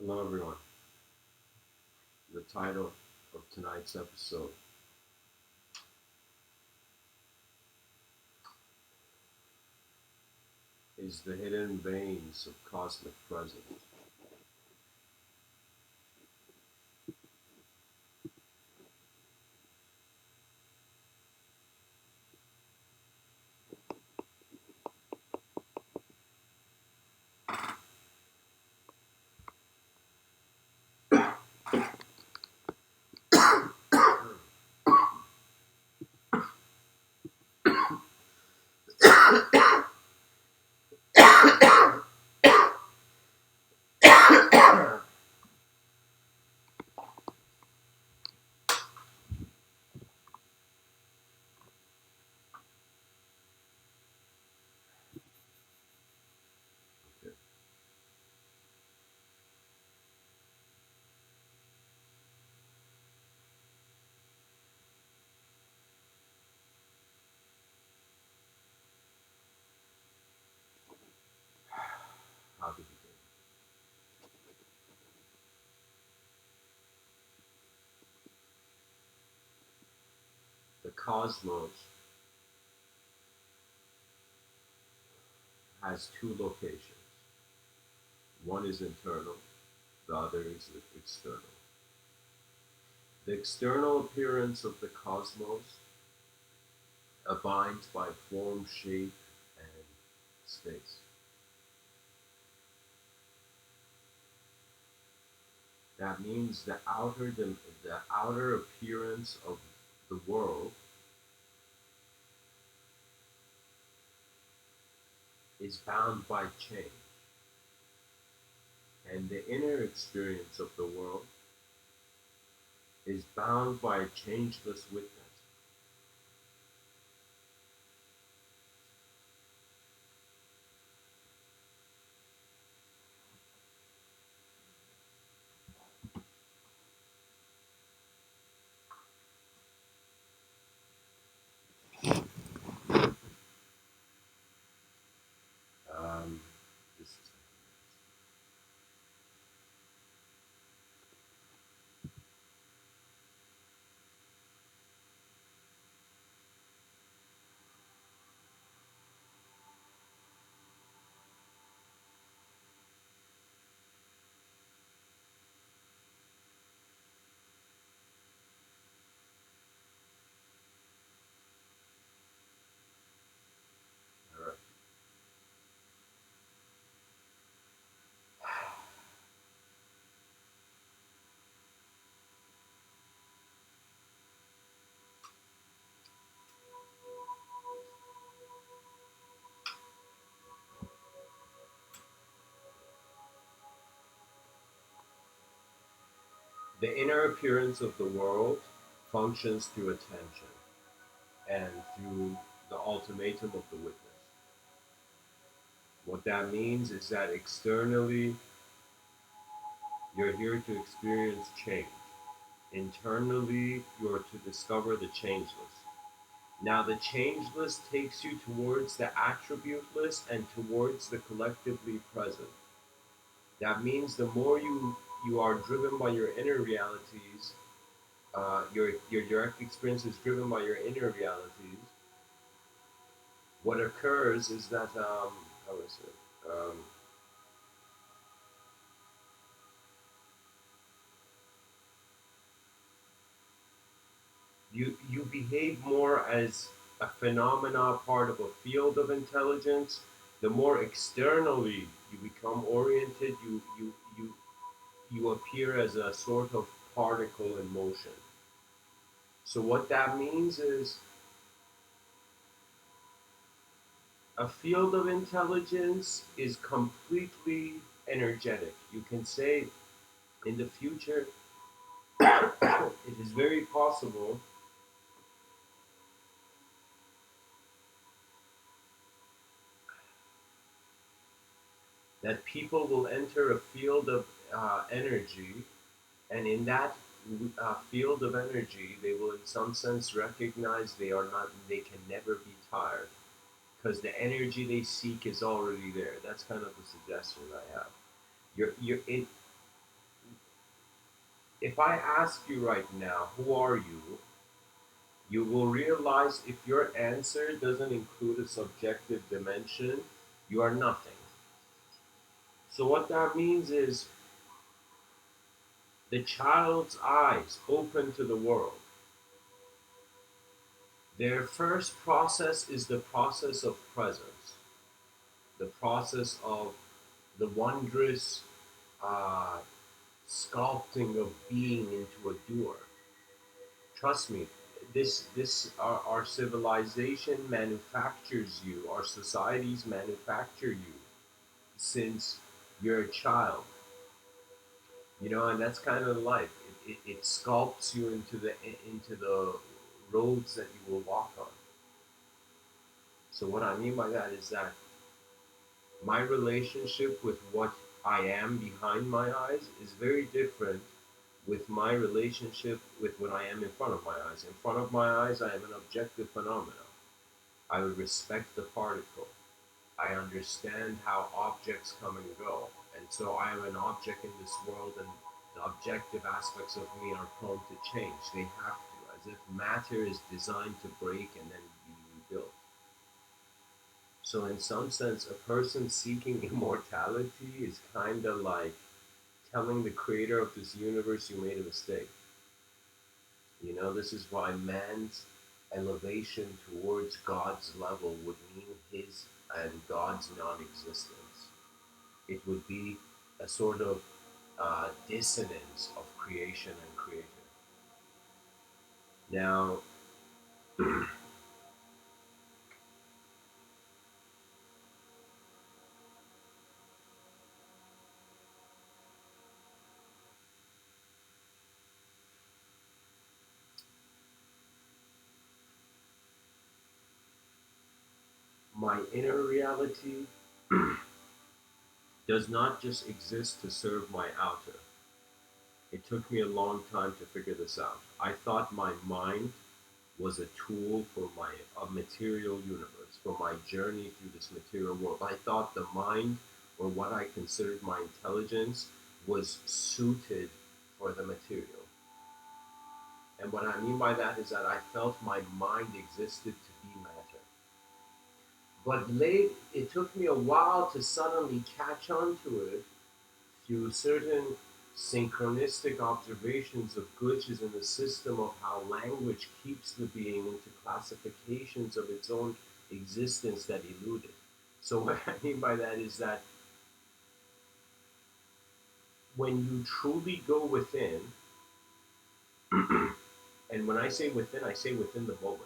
Hello, everyone. The title of tonight's episode is The Hidden Veins of Cosmic Presence. How to begin. The cosmos has two locations. One is internal, the other is external. The external appearance of the cosmos abides by form, shape, and space. That means the outer appearance of the world is bound by change, and the inner experience of the world is bound by a changeless witness. This is all right. The inner appearance of the world functions through attention and through the ultimatum of the witness. What that means is that externally, you're here to experience change. Internally, you're to discover the changeless. Now, the changeless takes you towards the attributeless and towards the collectively present. That means the more you are driven by your inner realities, your direct experience is driven by your inner realities. What occurs is that how is it? You behave more as a phenomena, part of a field of intelligence. The more externally you become oriented, you appear as a sort of particle in motion. So what that means is a field of intelligence is completely energetic. You can say in the future, it is very possible that people will enter a field of energy, and in that field of energy, they will, in some sense, recognize they can never be tired because the energy they seek is already there. That's kind of the suggestion I have. You're in. If I ask you right now, who are you? You will realize if your answer doesn't include a subjective dimension, you are nothing. So, what that means is the child's eyes open to the world. Their first process is the process of presence, the process of the wondrous uh, sculpting of being into a doer. Trust me, our civilization manufactures you, our societies manufacture you since you're a child, and that's kind of life. It sculpts you into the roads that you will walk on. So what I mean by that is that my relationship with what I am behind my eyes is very different with my relationship with what I am in front of my eyes. In front of my eyes, I am an objective phenomenon. I would respect the particle. I understand how objects come and go. And so I am an object in this world, and the objective aspects of me are prone to change. They have to, as if matter is designed to break and then be rebuilt. So, in some sense, a person seeking immortality is kind of like telling the creator of this universe, you made a mistake. This is why man's elevation towards God's level would mean his and God's non existence. It would be a sort of dissonance of creation and creator. Now, my inner reality does not just exist to serve my outer. It took me a long time to figure this out. I thought my mind was a tool for a material universe, for my journey through this material world. I thought the mind, or what I considered my intelligence, was suited for the material. And what I mean by that is that I felt my mind existed to be matter. But it took me a while to suddenly catch on to it through certain synchronistic observations of glitches in the system of how language keeps the being into classifications of its own existence that elude it. So what I mean by that is that when you truly go within, and when I say within the moment,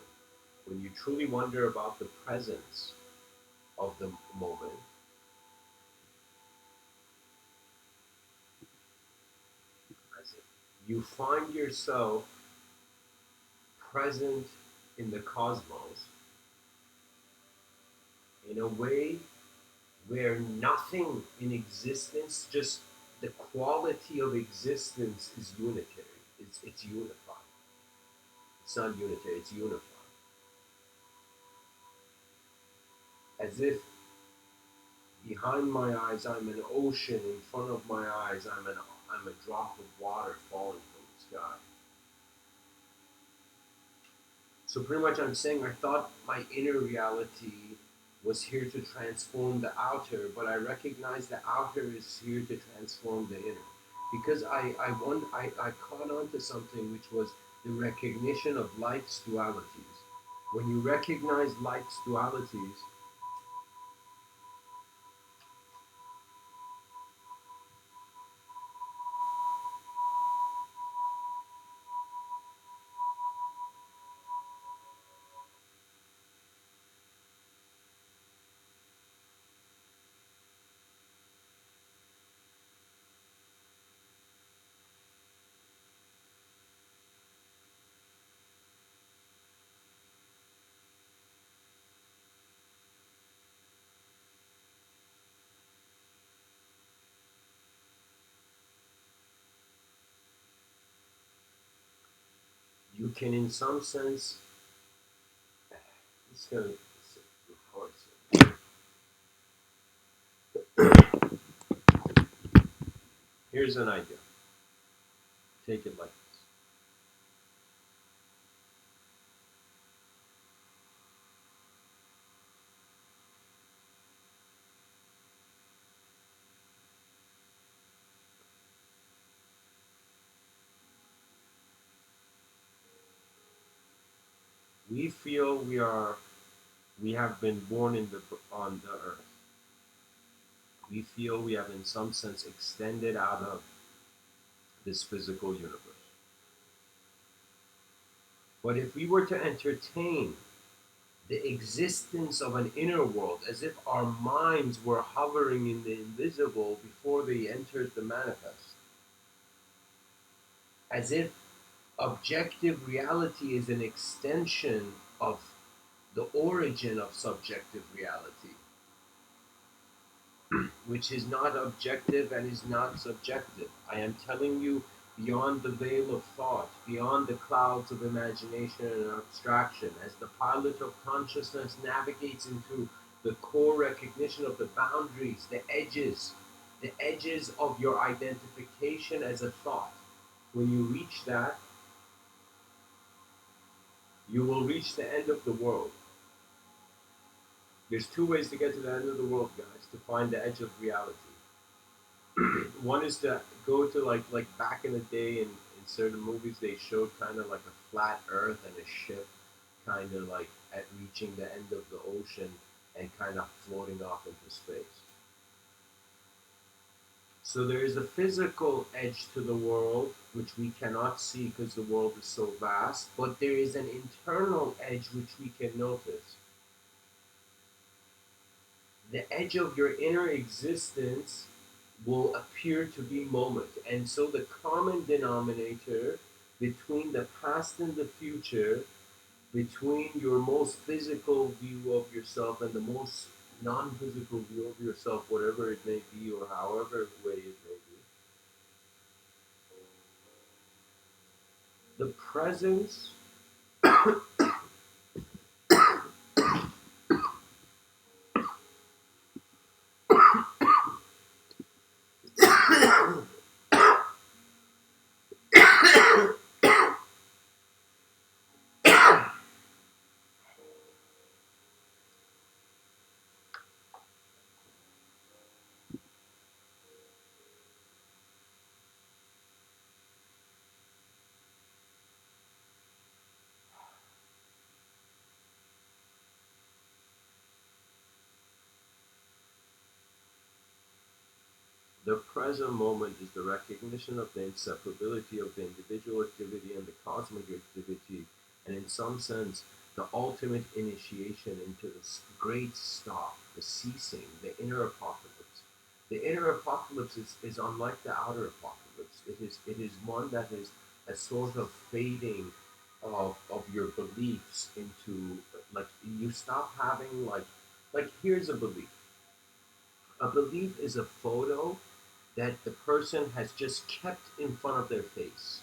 when you truly wonder about the presence of the moment, you find yourself present in the cosmos in a way where nothing in existence, just the quality of existence is unitary. It's unified. It's not unitary, it's unified. As if behind my eyes I'm an ocean, in front of my eyes I'm a drop of water falling from the sky. So pretty much I'm saying I thought my inner reality was here to transform the outer, but I recognize the outer is here to transform the inner. Because I caught on to something which was the recognition of life's dualities. When you recognize life's dualities, you can in some sense, it's gonna, here's an idea. Take it like this. We feel we have been born on the earth. We feel we have in some sense extended out of this physical universe. But if we were to entertain the existence of an inner world as if our minds were hovering in the invisible before they entered the manifest, as if objective reality is an extension of the origin of subjective reality, which is not objective and is not subjective. I am telling you, beyond the veil of thought, beyond the clouds of imagination and abstraction, as the pilot of consciousness navigates into the core recognition of the boundaries, the edges of your identification as a thought. When you reach that, you will reach the end of the world. There's two ways to get to the end of the world, guys, to find the edge of reality. One is to go to like back in the day in certain movies they showed kind of like a flat earth and a ship kind of like at reaching the end of the ocean and kind of floating off into space. So there is a physical edge to the world which we cannot see because the world is so vast, but there is an internal edge which we can notice. The edge of your inner existence will appear to be moment. And so the common denominator between the past and the future, between your most physical view of yourself and the most non-physical view of yourself, whatever it may be or however way it may be, the presence the present moment is the recognition of the inseparability of the individual activity and the cosmic activity, and in some sense, the ultimate initiation into this great stop, the ceasing, the inner apocalypse. The inner apocalypse is unlike the outer apocalypse. It is one that is a sort of fading of your beliefs into, like, you stop having like here's a belief. A belief is a photo that the person has just kept in front of their face,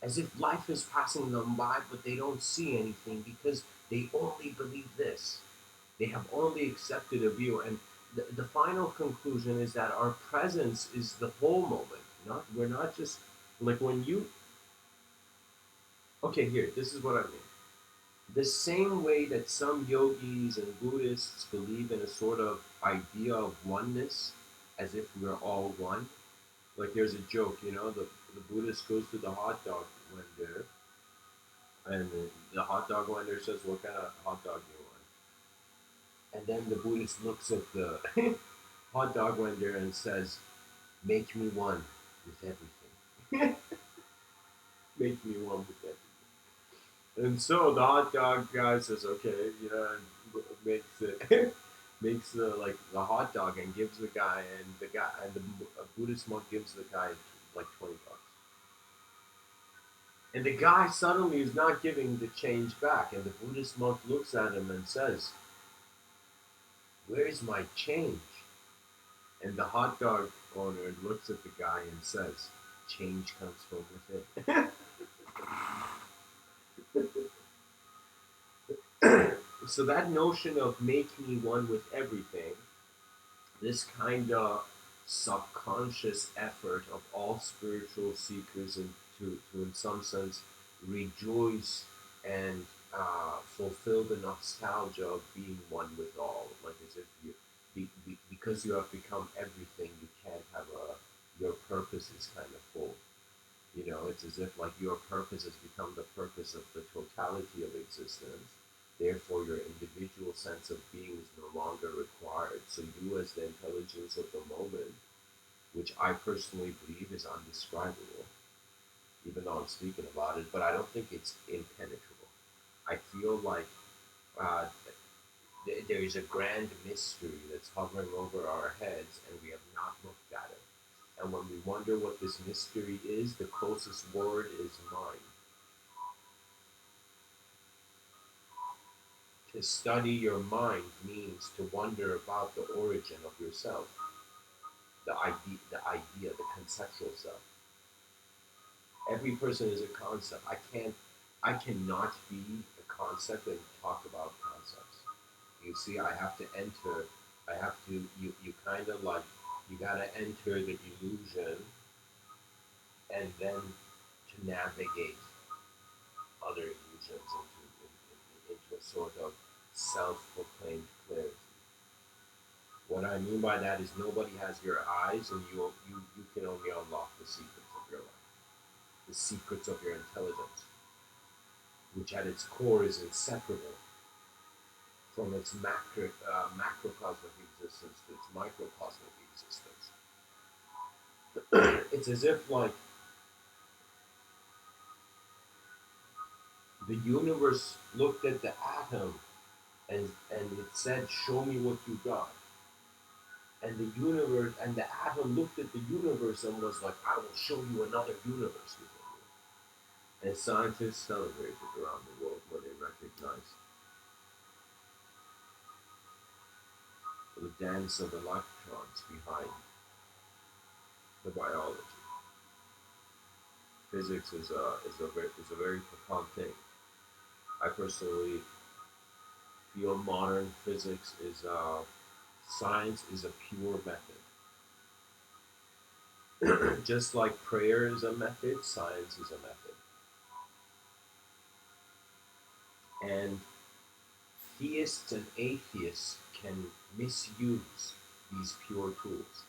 as if life is passing them by, but they don't see anything because they only believe this. They have only accepted a view, and the final conclusion is that our presence is the whole moment. We're not just like when you. Okay, here. This is what I mean. The same way that some yogis and Buddhists believe in a sort of idea of oneness, as if we're all one. Like there's a joke, the Buddhist goes to the hot dog vendor, and the hot dog vendor says, "What kind of hot dog do you want?" And then the Buddhist looks at the hot dog vendor and says, "Make me one with everything." Make me one with everything. And so the hot dog guy says, "Okay," and makes it. Makes the hot dog and gives the guy, and the Buddhist monk gives the guy like $20. And the guy suddenly is not giving the change back, and the Buddhist monk looks at him and says, "Where's my change?" And the hot dog owner looks at the guy and says, "Change comes from within." So that notion of make me one with everything, this kind of subconscious effort of all spiritual seekers, and to in some sense rejoice and fulfill the nostalgia of being one with all, like as if you because you have become everything, you can't have a your purpose is kind of full. You know, it's as if like your purpose has become the purpose of the totality of existence. Therefore, your individual sense of being is no longer required. So you, as the intelligence of the moment, which I personally believe is undescribable, even though I'm speaking about it, but I don't think it's impenetrable. I feel like uh, there is a grand mystery that's hovering over our heads, and we have not looked at it. And when we wonder what this mystery is, the closest word is mind. To study your mind means to wonder about the origin of yourself, the conceptual self. Every person is a concept. I cannot be a concept and talk about concepts. You see, I have to enter, I have to, you kind of like, you gotta enter the illusion and then to navigate other illusions into a sort of self-proclaimed clarity. What I mean by that is nobody has your eyes, and you can only unlock the secrets of your life, the secrets of your intelligence, which at its core is inseparable from its macrocosmic existence to its microcosmic existence. It's as if like the universe looked at the atom and it said, "Show me what you got." And the universe and the atom looked at the universe and was like, "I will show you another universe within you." And scientists celebrated around the world when they recognized the dance of electrons behind the biology. Physics is a very profound thing. I personally feel modern physics is science is a pure method. Just like prayer is a method, science is a method. And theists and atheists can misuse these pure tools.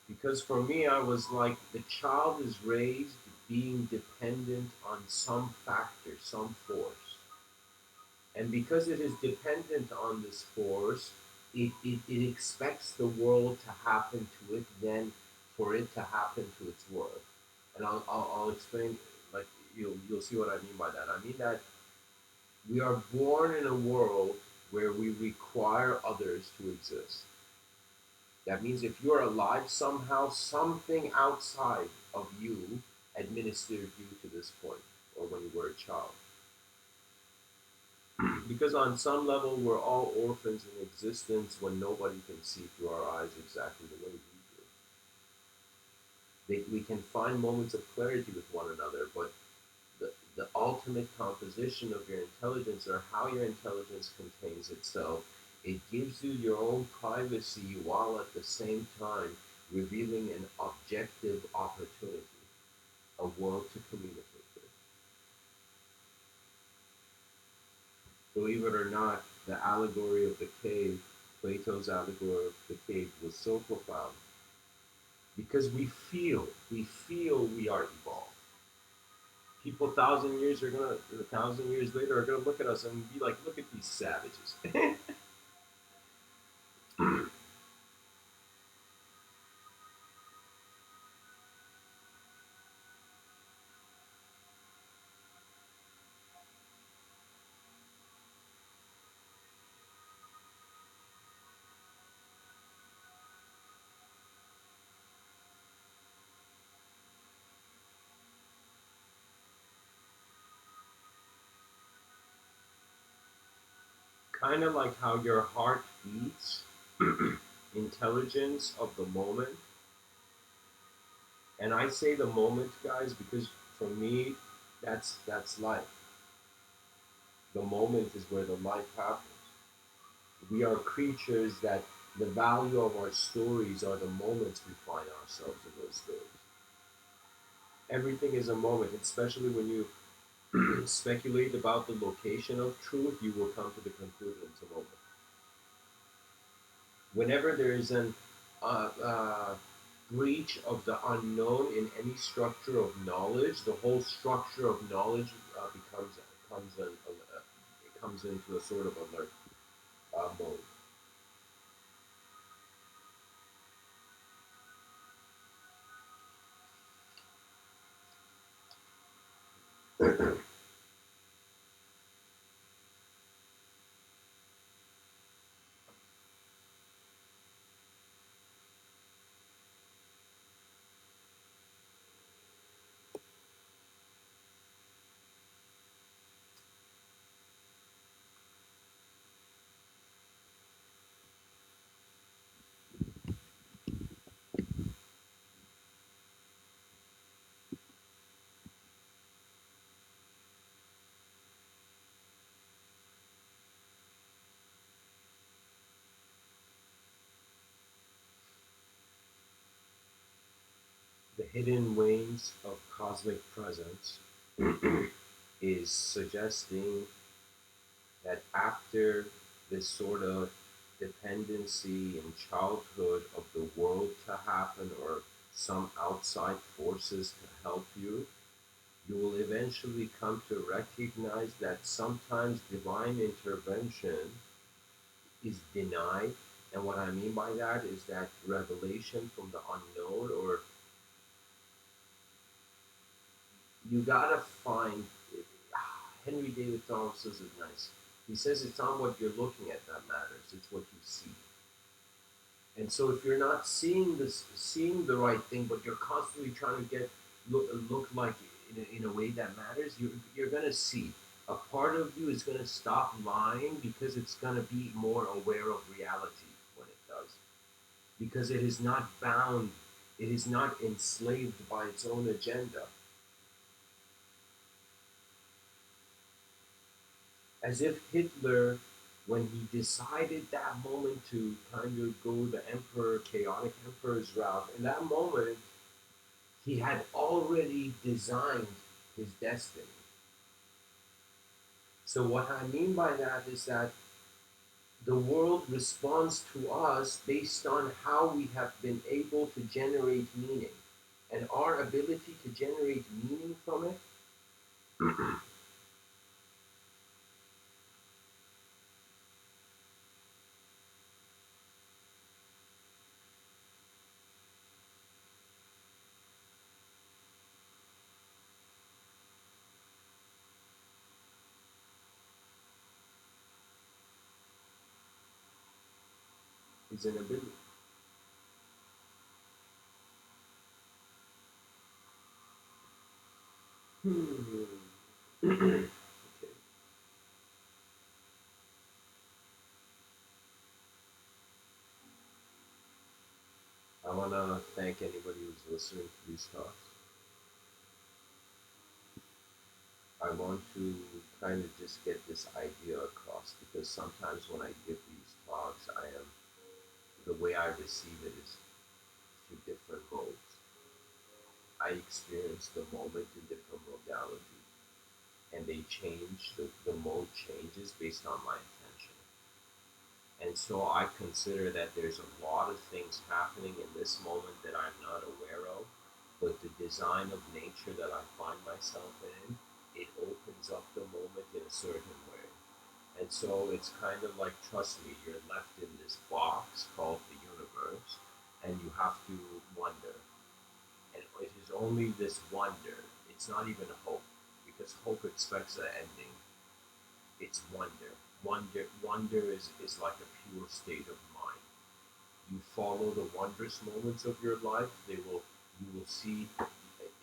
Because for me, I was like, the child is raised being dependent on some factor, some force. And because it is dependent on this force, it expects the world to happen to it, then for it to happen to its world. And I'll explain, like, you'll see what I mean by that. I mean that we are born in a world where we require others to exist. That means if you're alive, somehow something outside of you administered you to this point, or when you were a child. Because on some level, we're all orphans in existence when nobody can see through our eyes exactly the way we do. We can find moments of clarity with one another, but the ultimate composition of your intelligence, or how your intelligence contains itself, it gives you your own privacy while at the same time revealing an objective opportunity, a world to communicate with. Believe it or not, the allegory of the cave, Plato's allegory of the cave, was so profound because we feel we are evolved. People 1,000 years are gonna, 1,000 years later, are gonna look at us and be like, "Look at these savages." Kind of like how your heart beats, intelligence of the moment. And I say the moment, guys, because for me, that's life. The moment is where the life happens. We are creatures that The value of our stories are the moments we find ourselves in those stories. Everything is a moment, especially when you speculate about the location of truth, you will come to the conclusion it's a moment. Whenever there is an breach of the unknown in any structure of knowledge, the whole structure of knowledge it comes into a sort of alert mode. The hidden ways of cosmic presence is suggesting that after this sort of dependency in childhood of the world to happen or some outside forces to help you, you will eventually come to recognize that sometimes divine intervention is denied. And what I mean by that is that revelation from the unknown, or you gotta find. Henry David Thoreau says it nice. He says it's not what you're looking at that matters; it's what you see. And so, if you're not seeing the right thing, but you're constantly trying to look like in a way that matters, you're gonna see. A part of you is gonna stop lying because it's gonna be more aware of reality when it does, because it is not bound, it is not enslaved by its own agenda. As if Hitler, when he decided that moment to kind of go the chaotic emperor's route, in that moment, he had already designed his destiny. So, what I mean by that is that the world responds to us based on how we have been able to generate meaning. And our ability to generate meaning from it is an ability. Okay. I want to thank anybody who's listening to these talks. I want to kind of just get this idea across because sometimes when I give these talks, the way I receive it is through different modes. I experience the moment in different modalities, and they change, the mode changes based on my intention. And so I consider that there's a lot of things happening in this moment that I'm not aware of, but the design of nature that I find myself in, it opens up the moment in a certain way. And so it's kind of like, trust me, you're left in this box called the universe, and you have to wonder. And it is only this wonder, it's not even hope, because hope expects an ending. It's wonder. Wonder is like a pure state of mind. You follow the wondrous moments of your life, you will see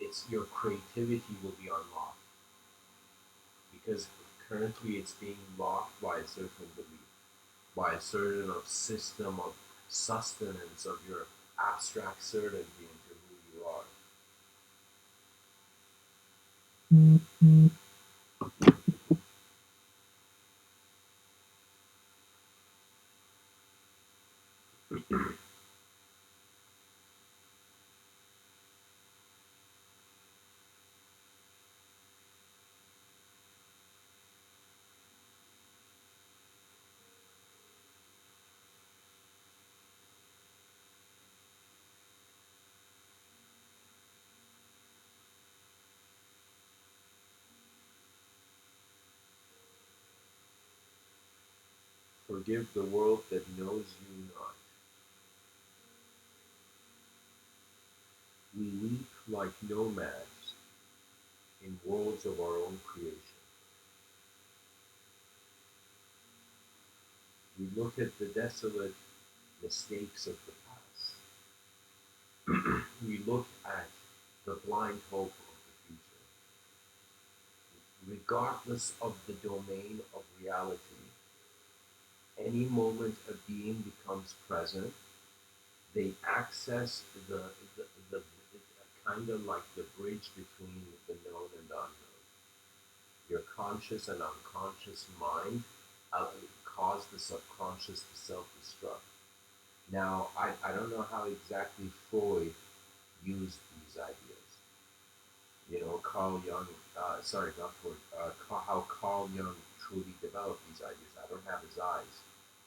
it's your creativity will be unlocked. Because currently it's being locked by a certain belief, by a certain system of sustenance of your abstract certainty into who you are. Forgive the world that knows you not. We weep like nomads in worlds of our own creation. We look at the desolate mistakes of the past. We look at the blind hope of the future. Regardless of the domain of reality, any moment a being becomes present, they access the kind of like the bridge between the known and the unknown. Your conscious and unconscious mind cause the subconscious to self-destruct. Now, I don't know how exactly Freud used these ideas. You know, Carl Jung, sorry, not Freud, how Carl Jung truly developed these ideas. I don't have his eyes,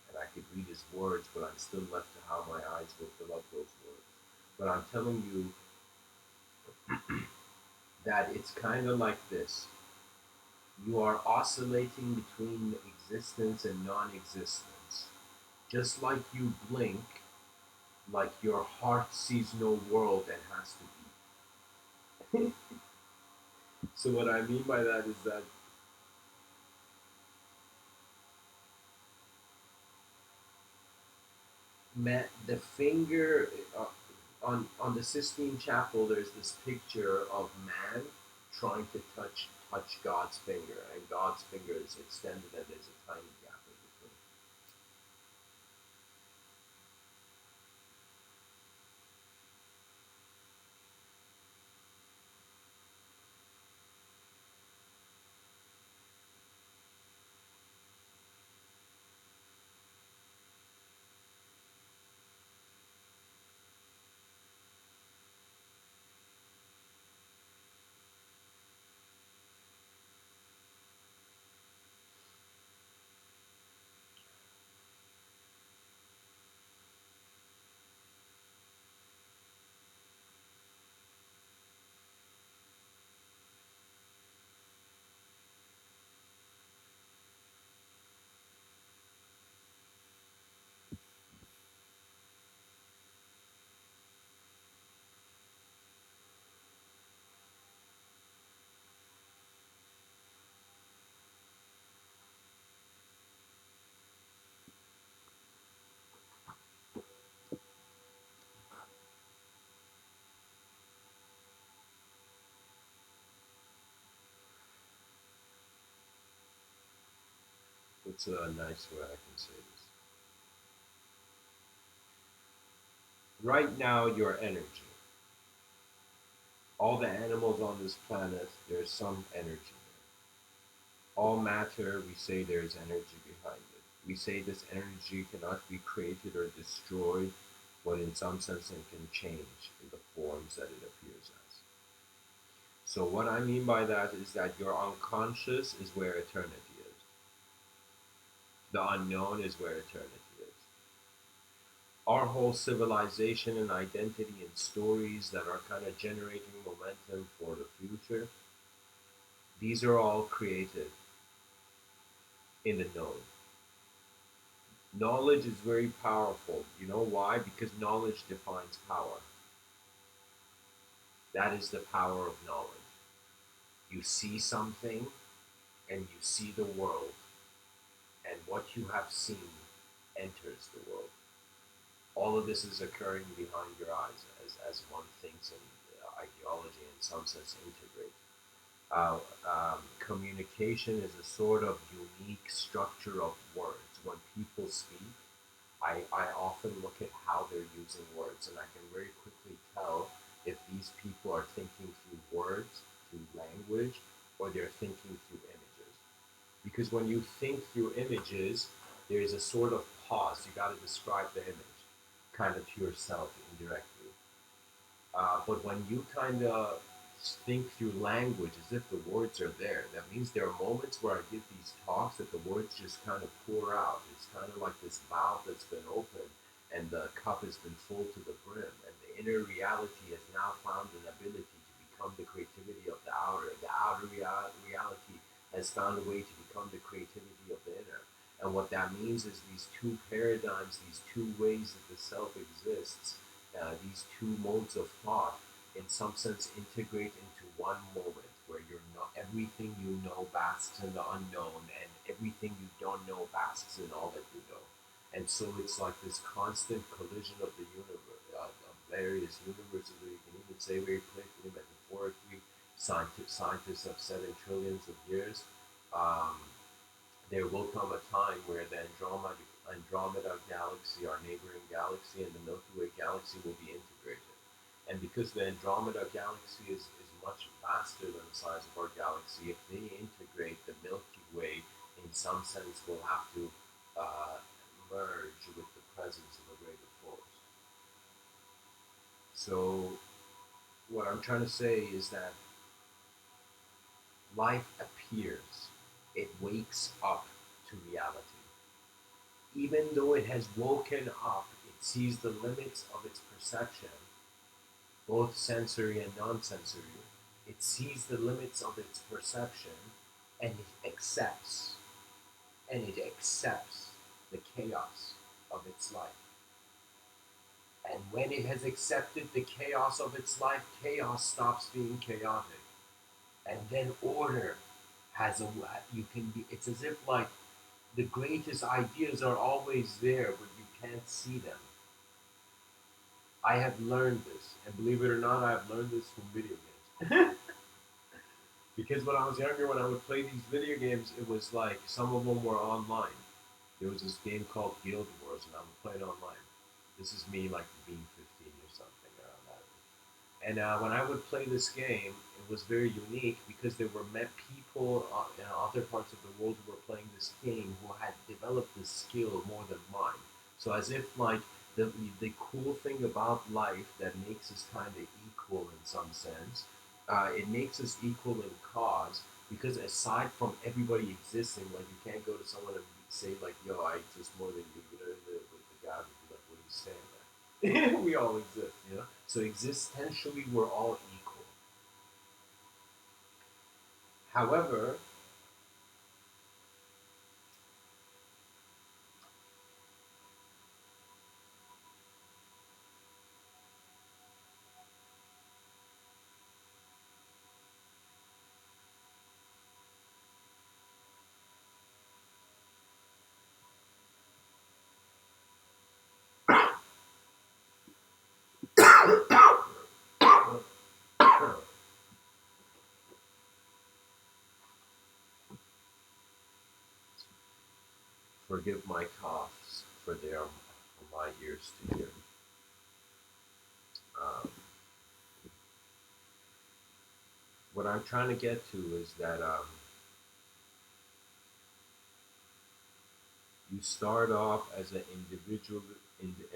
and I could read his words, but I'm still left to how my eyes will fill up those words. But I'm telling you that it's kind of like this. You are oscillating between existence and non-existence. Just like you blink, like your heart sees no world and has to beat. So what I mean by that is that the finger on the Sistine Chapel, there's this picture of man trying to touch God's finger, and God's finger is extended, and there's a tiny gap in between. What's a nice way I can say this? Right now, your energy. All the animals on this planet, there's some energy there. All matter, we say there's energy behind it. We say this energy cannot be created or destroyed, but in some sense it can change in the forms that it appears as. So what I mean by that is that your unconscious is where eternity is. The unknown is where eternity is. Our whole civilization and identity and stories that are kind of generating momentum for the future, these are all created in the known. Knowledge is very powerful. You know why? Because knowledge defines power. That is the power of knowledge. You see something and you see the world, and what you have seen enters the world. All of this is occurring behind your eyes as one thinks and ideology in some sense integrate. Communication is a sort of unique structure of words. When people speak, I often look at how they're using words, and I can very quickly tell if these people are thinking through words, through language, or they're thinking through images. Because when you think through images, there's a sort of pause. You got to describe the image kind of to yourself indirectly. But when you kind of think through language as if the words are there, that means there are moments where I give these talks that the words just kind of pour out. It's kind of like this valve that's been opened and the cup has been full to the brim. And the inner reality has now found an ability to become the creativity of the outer. The outer reality has found a way to become the creativity of the inner. And what that means is these two paradigms, these two ways that the self exists, these two modes of thought, in some sense, integrate into one moment where you're not everything you know basks in the unknown, and everything you don't know basks in all that you know. And so it's like this constant collision of the universe, of various universes, or you can even say very playfully, metaphorically, scientists have said in trillions of years. Um, there will come a time where the Andromeda galaxy, our neighboring galaxy, and the Milky Way galaxy will be integrated. And because the Andromeda galaxy is much faster than the size of our galaxy, if they integrate, the Milky Way, in some sense, will have to uh, merge with the presence of a greater force. So, what I'm trying to say is that life appears, it wakes up to reality. Even though it has woken up, it sees the limits of its perception, both sensory and non sensory. It sees the limits of its perception and it accepts, the chaos of its life. And when it has accepted the chaos of its life, chaos stops being chaotic. And then order has a, you can be, it's as if like the greatest ideas are always there, but you can't see them. I have learned this, and believe it or not, I have learned this from video games. Because when I was younger, when I would play these video games, it was like some of them were online. There was this game called Guild Wars, and I would play it online. This is me like being 15 or something around that. And when I would play this game, it was very unique because there were met people in other parts of the world who were playing this game who had developed this skill more than mine. So as if like the cool thing about life that makes us kind of equal in some sense, it makes us equal in cause because aside from everybody existing, like you can't go to someone and say like, "Yo, I exist more than you." You know, with the God would be like, "What are you saying, man?" We all exist, you know. So existentially, we're all equal. However, forgive my coughs, for they are for my ears to hear. Um, what I'm trying to get to is that you start off as an individual,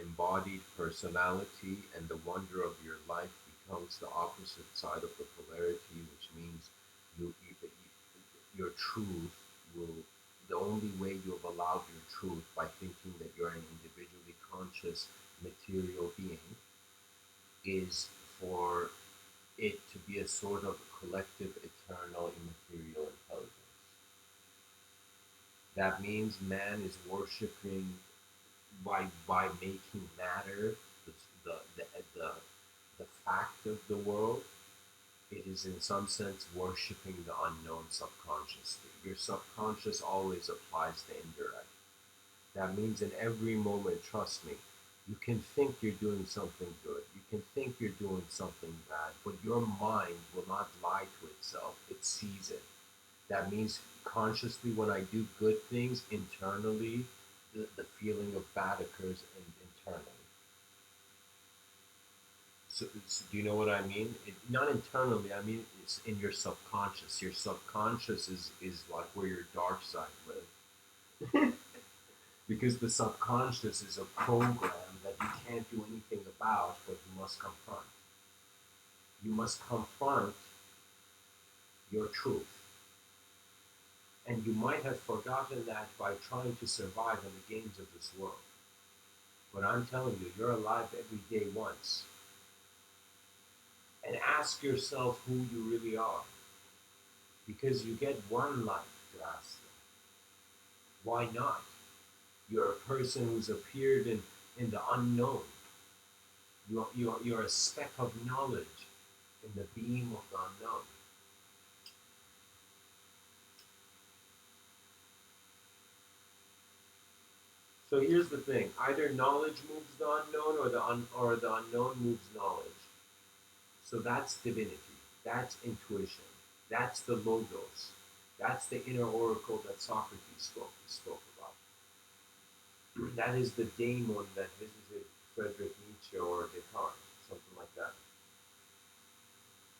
embodied personality, and the wonder of your life becomes the opposite side of the polarity, which means your truth will, the only way you have allowed your truth by thinking that you're an individually conscious material being is for it to be a sort of collective, eternal, immaterial intelligence. That means man is worshiping by making matter the, the, the, the, the fact of the world. It is in some sense worshiping the unknown subconsciously. Your subconscious always applies the indirect. That means in every moment, trust me, you can think you're doing something good. You can think you're doing something bad, but your mind will not lie to itself. It sees it. That means consciously, when I do good things internally, the feeling of bad occurs internally. So, do you know what I mean? Not internally, I mean it's in your subconscious. Your subconscious is like where your dark side lives. Because the subconscious is a program that you can't do anything about, but you must confront. You must confront your truth. And you might have forgotten that by trying to survive in the games of this world. But I'm telling you, you're alive every day once. And ask yourself who you really are. Because you get one life to ask them. Why not? You're a person who's appeared in the unknown. You're a speck of knowledge in the beam of the unknown. So here's the thing: either knowledge moves the unknown, or the unknown moves knowledge. So that's divinity. That's intuition. That's the logos. That's the inner oracle that Socrates spoke about. That is the daemon that visited Friedrich Nietzsche or Descartes, something like that.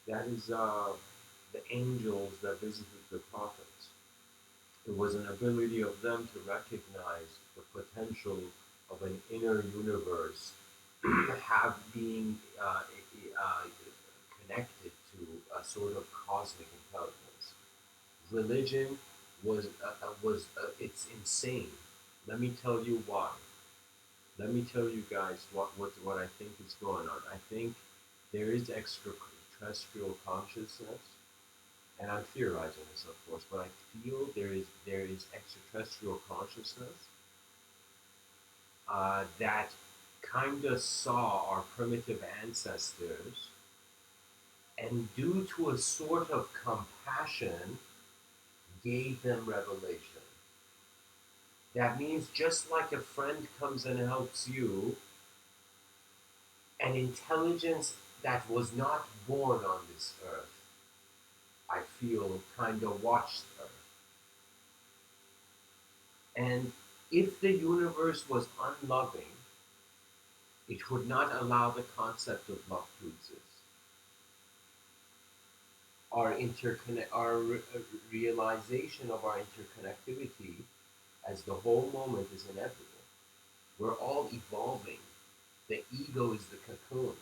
That is the angels that visited the prophets. It was an ability of them to recognize the potential of an inner universe have being connected to a sort of cosmic intelligence. Religion it's insane. Let me tell you why. Let me tell you guys what I think is going on. I think there is extraterrestrial consciousness, and I'm theorizing this, of course, but I feel there is extraterrestrial consciousness that kind of saw our primitive ancestors, and due to a sort of compassion, gave them revelation. That means just like a friend comes and helps you, an intelligence that was not born on this earth, I feel, kind of watched Earth. And if the universe was unloving, it would not allow the concept of love to exist. Our realization of our interconnectivity as the whole moment is inevitable. We're all evolving. The ego is the cocoon.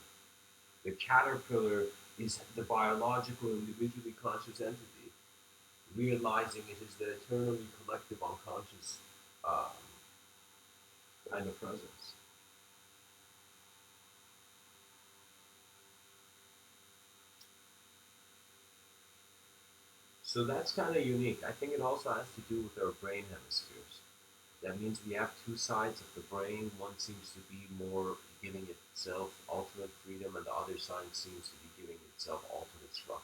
The caterpillar is the biological, individually conscious entity, realizing it is the eternally collective unconscious um, kind of presence. So that's kind of unique. I think it also has to do with our brain hemispheres. That means we have two sides of the brain. One seems to be more giving itself ultimate freedom, and the other side seems to be giving itself ultimate structure.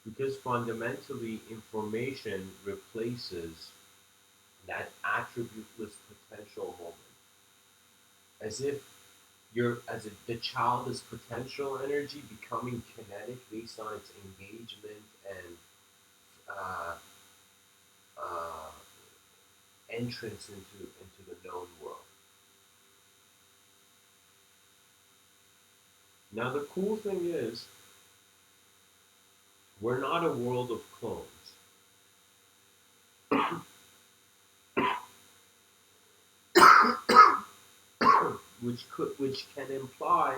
Because fundamentally, information replaces that attributeless potential moment. As if the child is potential energy becoming kinetic based on its engagement and uh, uh, entrance into the known world. Now the cool thing is, we're not a world of clones. which can imply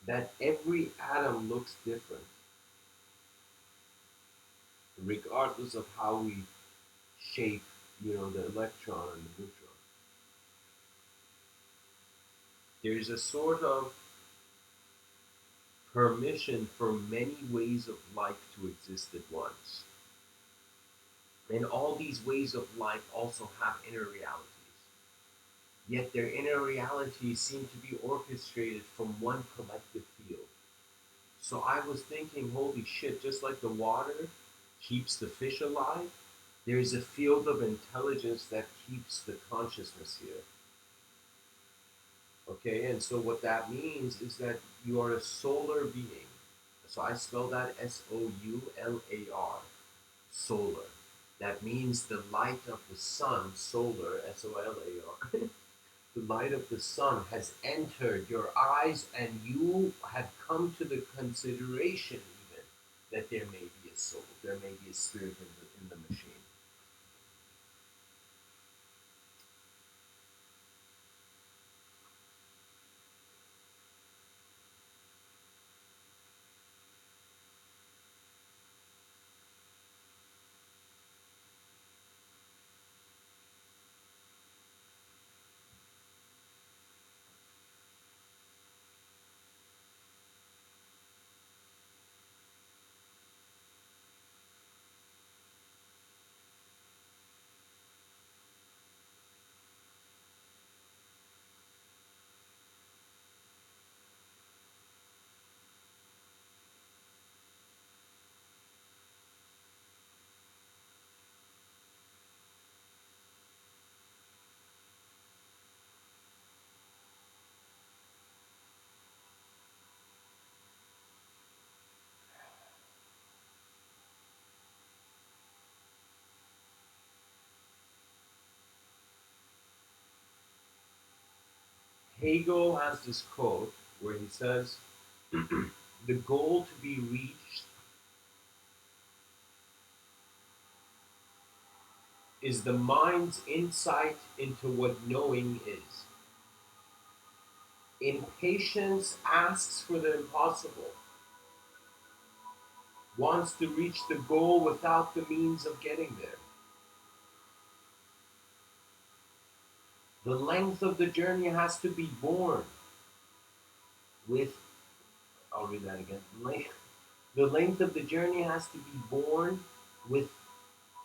that every atom looks different, regardless of how we shape, the electron and the neutron. There's a sort of permission for many ways of life to exist at once. And all these ways of life also have inner realities. Yet their inner realities seem to be orchestrated from one collective field. So I was thinking, holy shit, just like the water keeps the fish alive, there's a field of intelligence that keeps the consciousness here. Okay, and so what that means is that you are a solar being. So I spell that SOULAR, solar. That means the light of the sun, solar, SOLAR. The light of the sun has entered your eyes, and you have come to the consideration even that there may be a soul, there may be a spirit in the machine. Hegel has this quote where he says, the goal to be reached is the mind's insight into what knowing is. Impatience asks for the impossible, wants to reach the goal without the means of getting there. The length of the journey has to be born with, I'll read that again. The length of the journey has to be born with,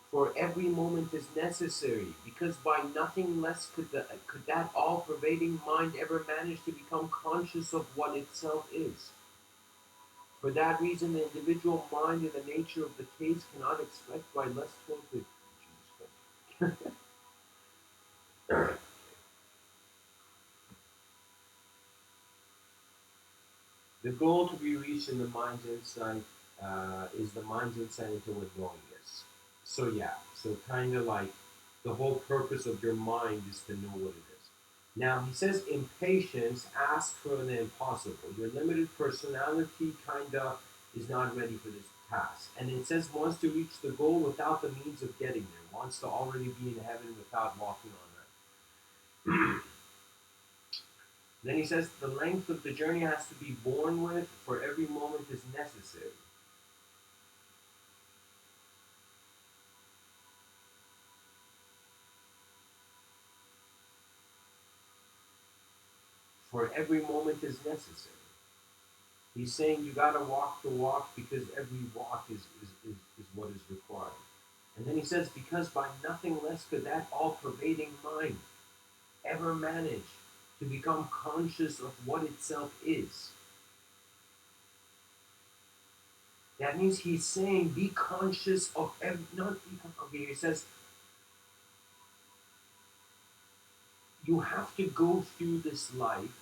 for every moment is necessary, because by nothing less could that all-pervading mind ever manage to become conscious of what itself is. For that reason, the individual mind in the nature of the case cannot expect by less toil to Jesus Christ. The goal to be reached in the mind's insight is the mind's insight into what knowing is. So yeah, so kind of like the whole purpose of your mind is to know what it is. Now he says impatience asks for the impossible. Your limited personality kind of is not ready for this task. And it says wants to reach the goal without the means of getting there. Wants to already be in heaven without walking on earth. Then he says the length of the journey has to be borne with, for every moment is necessary. For every moment is necessary. He's saying you gotta walk the walk because every walk is what is required. And then he says, because by nothing less could that all-pervading mind ever manage to become conscious of what itself is. That means he's saying be conscious of not be, okay, he says you have to go through this life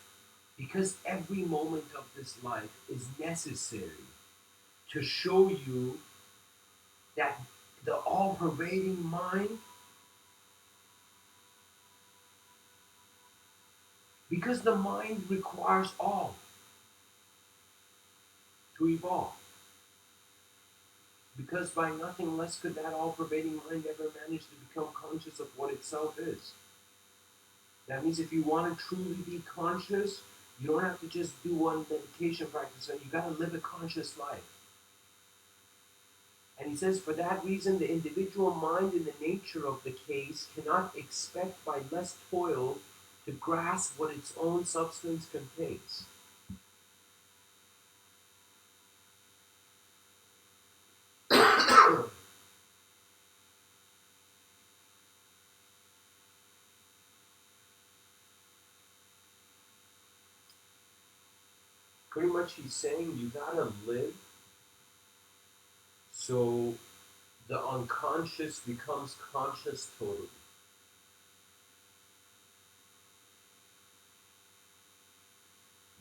because every moment of this life is necessary to show you that the all-pervading mind, because the mind requires all to evolve. Because by nothing less could that all-pervading mind ever manage to become conscious of what itself is. That means if you want to truly be conscious, you don't have to just do one meditation practice, you got to live a conscious life. And he says, for that reason, the individual mind in the nature of the case cannot expect by less toil to grasp what its own substance contains. Pretty much he's saying you gotta live so the unconscious becomes conscious totally.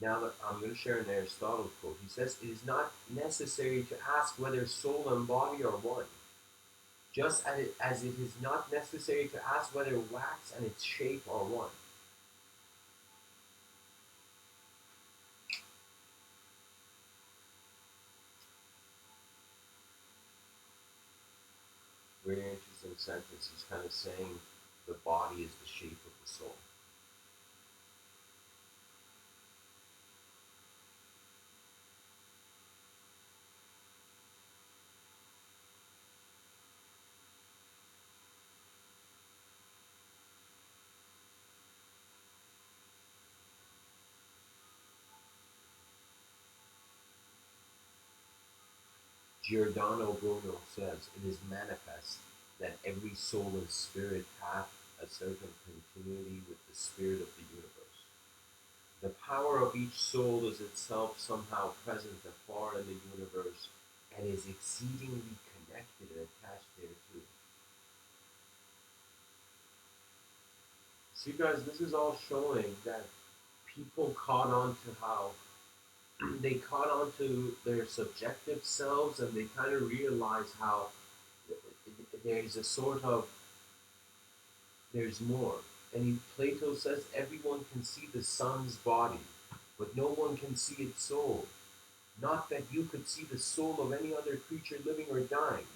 Now that I'm going to share an Aristotle quote, he says, it is not necessary to ask whether soul and body are one, just as it is not necessary to ask whether wax and its shape are one. Very interesting sentence. He's kind of saying the body is the shape of the soul. Giordano Bruno says, it is manifest that every soul and spirit hath a certain continuity with the spirit of the universe. The power of each soul is itself somehow present afar in the universe and is exceedingly connected and attached thereto. See guys, this is all showing that people caught on to how they caught on to their subjective selves, and they kind of realize how there's a sort of there's more. Plato says everyone can see the sun's body, but no one can see its soul. Not that you could see the soul of any other creature living or dying.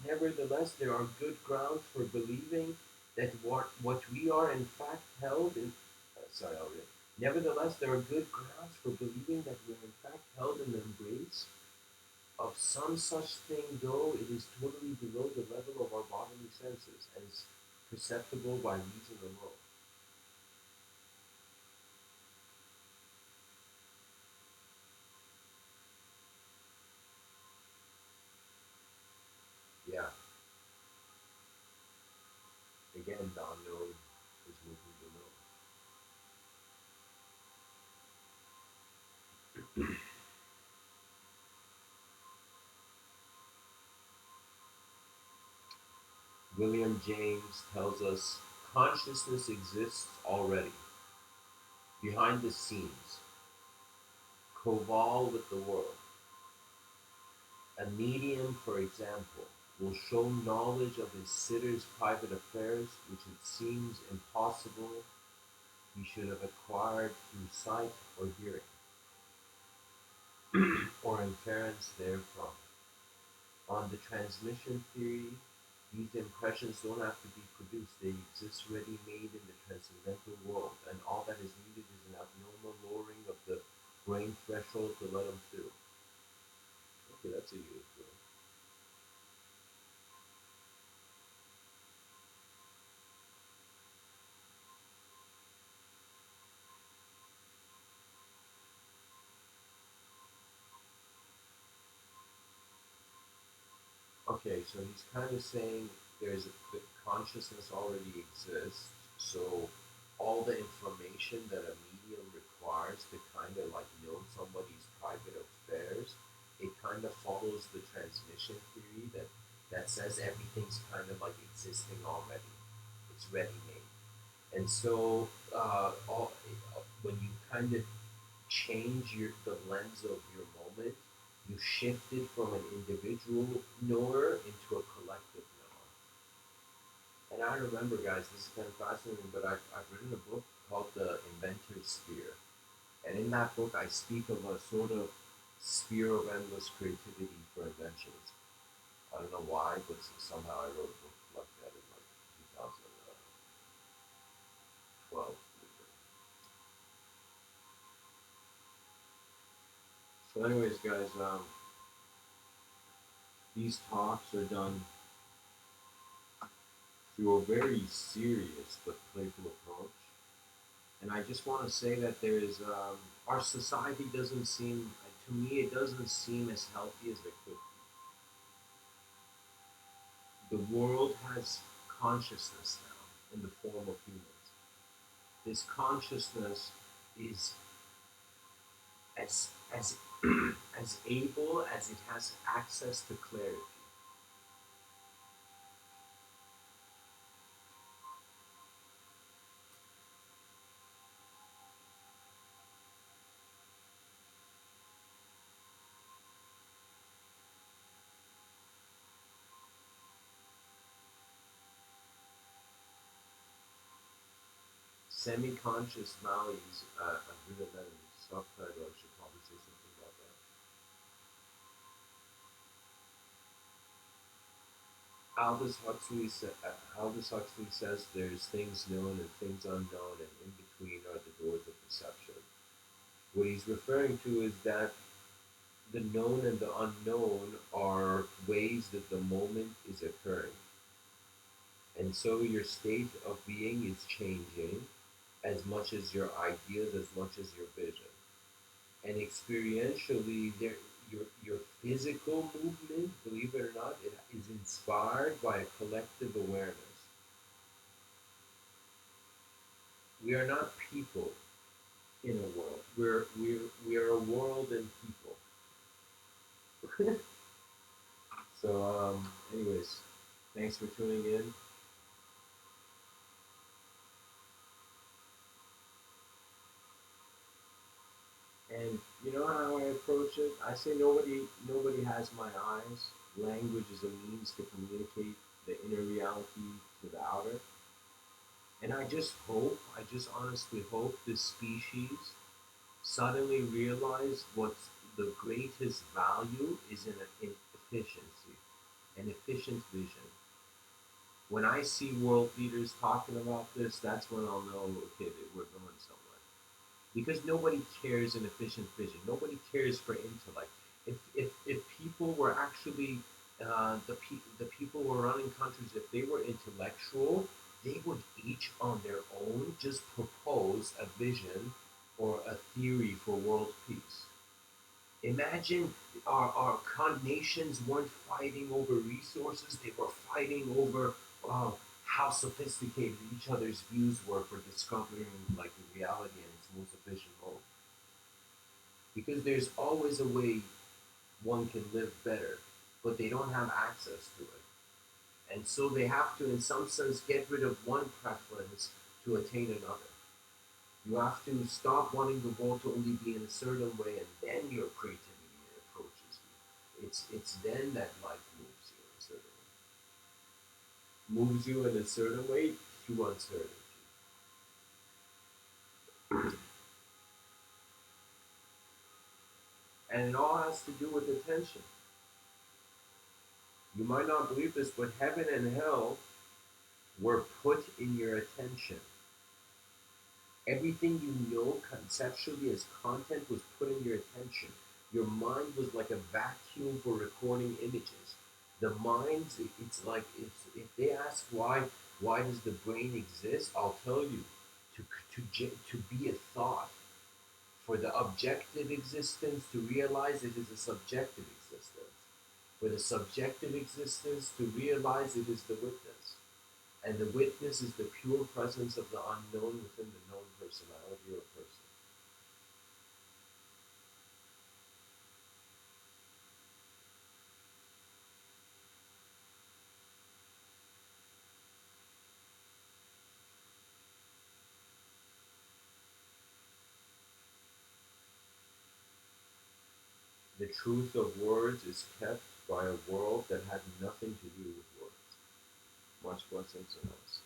Nevertheless, there are good grounds for believing that what we are in fact held in. Sorry, I'll read. Nevertheless, there are good grounds for believing that we are in fact held in the embrace of some such thing, though it is totally below the level of our bodily senses and is perceptible by reason alone. Yeah, again, the unknown is moving below. William James tells us consciousness exists already, behind the scenes, coeval with the world. A medium, for example, will show knowledge of his sitter's private affairs, which it seems impossible he should have acquired through sight or hearing, or inference therefrom. On the transmission theory, these impressions don't have to be produced. They exist ready-made in the transcendental world, and all that is needed is an abnormal lowering of the brain threshold to let them through. Okay, that's a useful. Okay, so he's kind of saying the consciousness already exists, so all the information that a medium requires to kind of like know somebody's private affairs, it kind of follows the transmission theory that says everything's kind of like existing already. It's ready made. And so when you kind of change the lens of your moment, you shift it from an individual knower into a collective knower. And I remember, guys, this is kind of fascinating, but I've written a book called The Inventor's Sphere. And in that book, I speak of a sort of sphere of endless creativity for inventions. I don't know why, but somehow I wrote a book like that in like 2012. So, anyways, guys, these talks are done through a very serious but playful approach. And I just want to say that there is, our society doesn't seem, to me, it doesn't seem as healthy as it could be. The world has consciousness now in the form of humans. This consciousness is as as able as it has access to clarity. Semi-conscious maladies, I've written that in the subtitle. I should probably say something about that. Aldous Huxley says there's things known and things unknown, and in between are the doors of perception. What he's referring to is that the known and the unknown are ways that the moment is occurring. And so your state of being is changing as much as your ideas, as much as your vision. And experientially, your physical movement, believe it or not, it is inspired by a collective awareness. We are not people in a world. We are a world and people. So, anyways, thanks for tuning in. And you know how I approach it? I say nobody has my eyes. Language is a means to communicate the inner reality to the outer. And I just honestly hope this species suddenly realize what's the greatest value is in efficiency, an efficient vision. When I see world leaders talking about this, that's when I'll know, okay, that we're going somewhere. Because nobody cares an efficient vision. Nobody cares for intellect. If people were actually the people who are running countries, if they were intellectual, they would each on their own just propose a vision or a theory for world peace. Imagine our nations weren't fighting over resources, they were fighting over uh, how sophisticated each other's views were for discovering like reality in its most efficient mode. Because there's always a way one can live better, but they don't have access to it. And so they have to, in some sense, get rid of one preference to attain another. You have to stop wanting the world to only be in a certain way, and then your creativity approaches you. It's then that life moves you in a certain way through uncertainty. And it all has to do with attention. You might not believe this, but heaven and hell were put in your attention. Everything you know conceptually as content was put in your attention. Your mind was like a vacuum for recording images. The mind, it's like if they ask why does the brain exist, I'll tell you, to to be a thought, for the objective existence to realize it is a subjective existence, for the subjective existence to realize it is the witness. And the witness is the pure presence of the unknown within the known personality or person. The truth of words is kept by a world that had nothing to do with words. Much blessings and us.